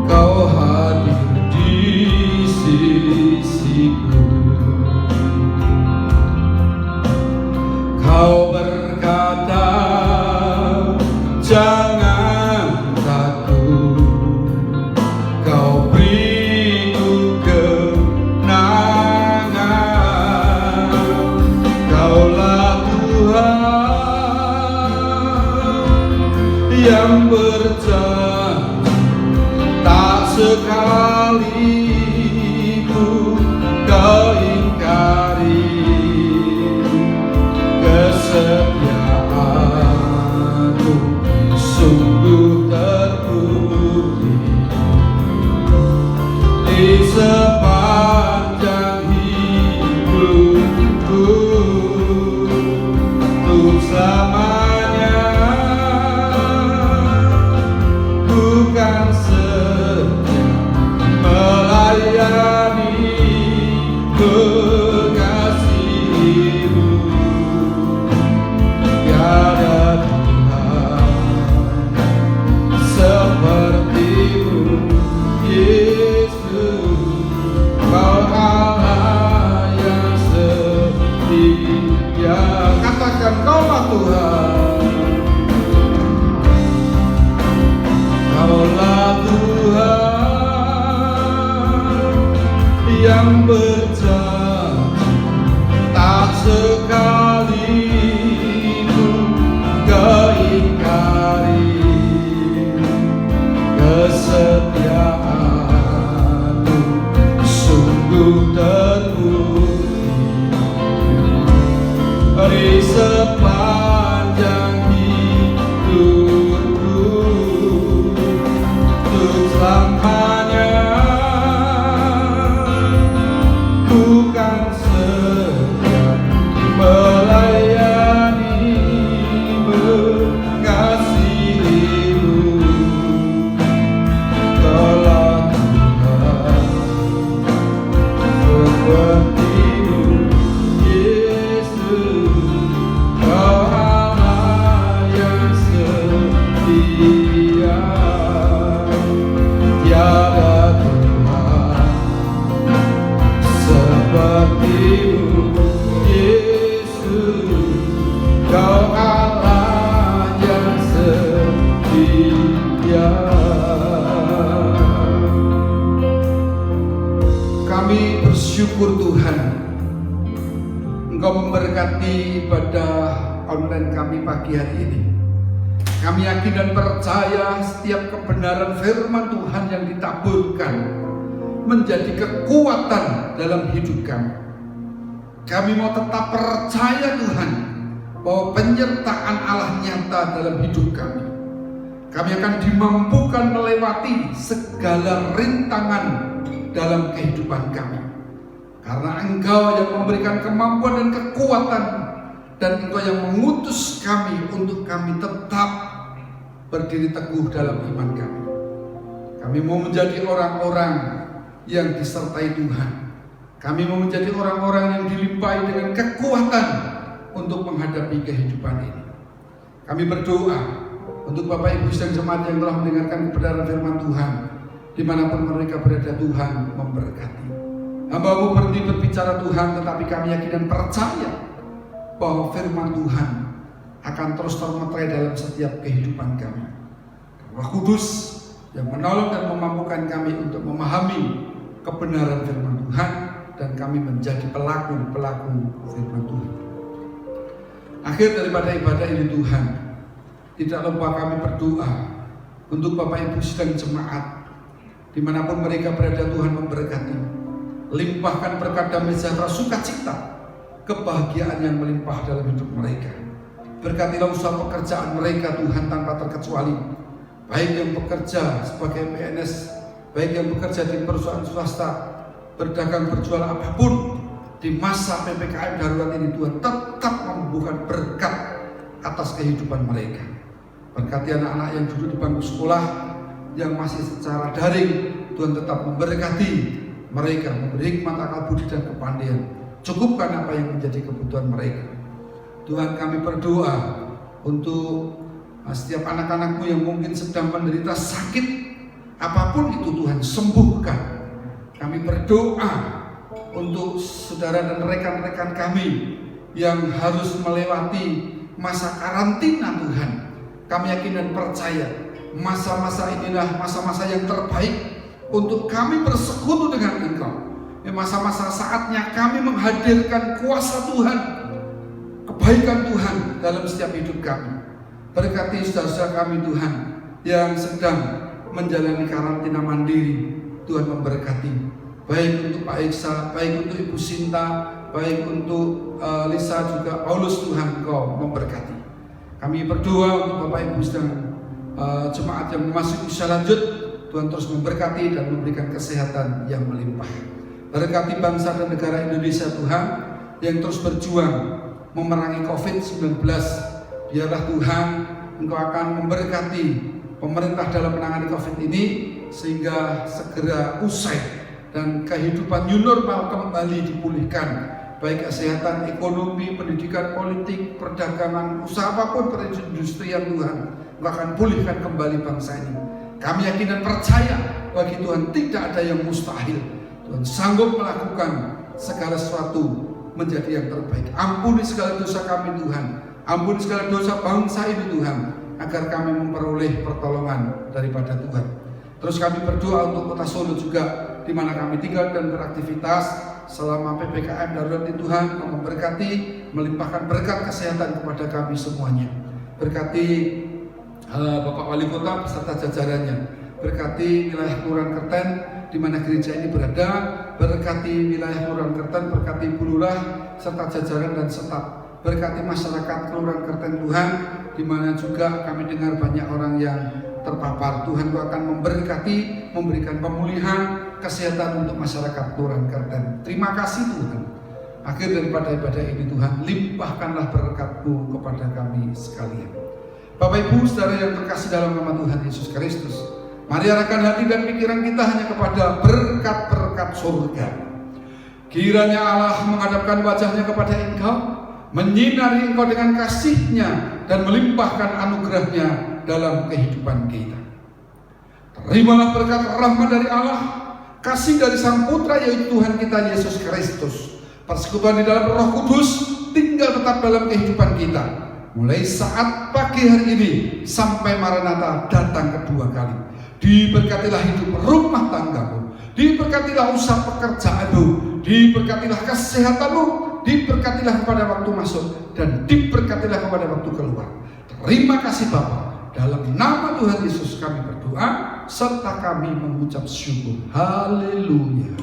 Kau hadir di sisiku. Kau berkata, jangan takut, Kau beriku kemenangan. Kaulah Tuhan yang berjanji, tak sekalipun Kau ingkari kesetiaan-Mu. Sungguh terbukti di sepanjang hidupku, untuk selamanya ku kan setia melayani, mengasihi-Mu. Tiada Tuhan seperti-Mu, Yesus. Kau Allah yang setia. Katakan, Kaulah Tuhan. Kaulah Tuhan yang berjanji, tak sekalipun Kau ingkari kesetiaan-Mu. Sungguh terbukti di sepanjang hidupku, untuk selamanya ku kan setia melayani, mengasihi-Mu. Kaulah Tuhan seperti-Mu, Yesus. Kau Allah yang setia. Tiada Tuhan seperti-Mu, Yesus. Kau Allah yang setia. Kami bersyukur Tuhan, Engkau memberkati ibadah online kami pagi hari ini. Kami yakin dan percaya setiap kebenaran firman Tuhan yang ditaburkan menjadi kekuatan dalam hidup kami. Kami mau tetap percaya Tuhan bahwa penyertaan Allah nyata dalam hidup kami. Kami akan dimampukan melewati segala rintangan dalam kehidupan kami. Karena Engkau yang memberikan kemampuan dan kekuatan, dan Engkau yang mengutus kami untuk kami tetap berdiri teguh dalam iman kami. Kami mau menjadi orang-orang yang disertai Tuhan. Kami mau menjadi orang-orang yang dilimpahi dengan kekuatan untuk menghadapi kehidupan ini. Kami berdoa untuk Bapak Ibu dan jemaat yang telah mendengarkan kebenaran firman Tuhan, dimanapun mereka berada. Tuhan memberkati. Hamba-Mu berhenti berbicara Tuhan, tetapi kami yakin dan percaya bahwa firman Tuhan akan terus termeterai dalam setiap kehidupan kami. Roh Kudus yang menolong dan memampukan kami untuk memahami kebenaran firman Tuhan, dan kami menjadi pelaku-pelaku firman Tuhan. Akhir daripada ibadah ini Tuhan, tidak lupa kami berdoa untuk Bapak Ibu dan jemaat dimanapun mereka berada. Tuhan memberkati, limpahkan berkat damai sejahtera, sukacita, kebahagiaan yang melimpah dalam hidup mereka. Berkatilah usaha pekerjaan mereka Tuhan tanpa terkecuali, baik yang bekerja sebagai PNS, baik yang bekerja di perusahaan swasta, berdagang, berjual apapun. Di masa PPKM darurat ini Tuhan tetap membukakan berkat atas kehidupan mereka. Berkati anak-anak yang duduk di bangku sekolah yang masih secara daring, Tuhan tetap memberkati mereka, memberi hikmat, akal budi dan kepandaian. Cukupkan apa yang menjadi kebutuhan mereka. Tuhan, kami berdoa untuk setiap anak-anak-Mu yang mungkin sedang menderita sakit apapun itu, Tuhan sembuhkan. Kami berdoa untuk saudara dan rekan-rekan kami yang harus melewati masa karantina Tuhan. Kami yakin dan percaya masa-masa inilah masa-masa yang terbaik untuk kami bersekutu dengan Engkau. Masa-masa saatnya kami menghadirkan kuasa Tuhan, kebaikan Tuhan dalam setiap hidup kami. Berkati saudara-saudara kami Tuhan yang sedang menjalani karantina mandiri. Tuhan memberkati, baik untuk Pak Iksa, baik untuk Ibu Sinta, baik untuk Lisa juga Paulus. Tuhan Engkau memberkati. Kami berdoa untuk Bapak Ibu dan jemaat yang memasuki usia lanjut. Tuhan terus memberkati dan memberikan kesehatan yang melimpah. Berkati bangsa dan negara Indonesia Tuhan yang terus berjuang memerangi COVID-19. Biarlah Tuhan Engkau akan memberkati pemerintah dalam menangani COVID ini sehingga segera usai dan kehidupan new normal kembali dipulihkan, baik kesehatan, ekonomi, pendidikan, politik, perdagangan, usaha apapun, perindustrian. Tuhan Engkau akan pulihkan kembali bangsa ini. Kami yakin dan percaya bagi Tuhan tidak ada yang mustahil. Tuhan sanggup melakukan segala sesuatu menjadi yang terbaik. Ampuni segala dosa kami Tuhan, ampuni segala dosa bangsa ini Tuhan, agar kami memperoleh pertolongan daripada Tuhan. Terus kami berdoa untuk Kota Solo juga, di mana kami tinggal dan beraktivitas selama PPKM darurat ini. Tuhan memberkati, melimpahkan berkat kesehatan kepada kami semuanya. Berkati Bapak Wali Kota beserta jajarannya. Berkati wilayah Kelurahan Kerten di mana gereja ini berada. Berkati wilayah Kelurahan Kerten, berkati Ibu Lurah serta jajaran dan staf. Berkati masyarakat Kelurahan Kerten Tuhan, di mana juga kami dengar banyak orang yang terpapar. Tuhan Kau akan memberkati, memberikan pemulihan kesehatan untuk masyarakat Kelurahan Kerten. Terima kasih Tuhan. Akhir daripada ibadah ini Tuhan, limpahkanlah berkat-Mu kepada kami sekalian. Bapak Ibu saudara yang terkasih dalam nama Tuhan Yesus Kristus, mari arahkan hati dan pikiran kita hanya kepada berkat-berkat surga. Kiranya Allah menghadapkan wajahnya kepada engkau, menyinari engkau dengan kasih-Nya dan melimpahkan anugerah-Nya dalam kehidupan kita. Terimalah berkat rahmat dari Allah, kasih dari Sang Putra yaitu Tuhan kita Yesus Kristus, persekutuan di dalam Roh Kudus tinggal tetap dalam kehidupan kita, mulai saat pagi hari ini sampai Maranatha datang kedua kali. Diberkatilah hidup rumah tanggamu, diberkatilah usaha pekerjaanmu, diberkatilah kesehatanmu, diberkatilah pada waktu masuk dan diberkatilah kepada waktu keluar. Terima kasih Bapa. Dalam nama Tuhan Yesus kami berdoa, serta kami mengucap syukur. Haleluya.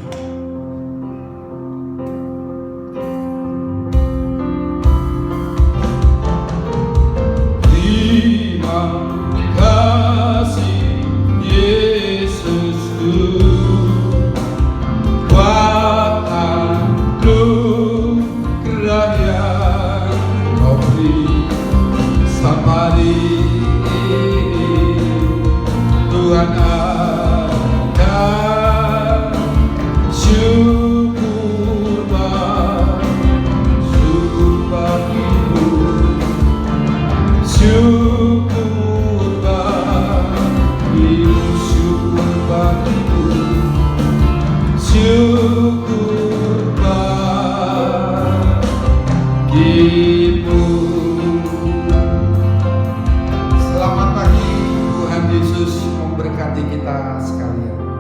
Terima kasih Yesusku, buat anugerah yang Kau beri sama hari ini. Tuhan ada syukur bagimu, syukur bagimu, syukur bagimu, syukur bagimu. Selamat pagi, Tuhan Yesus memberkati kita sekalian.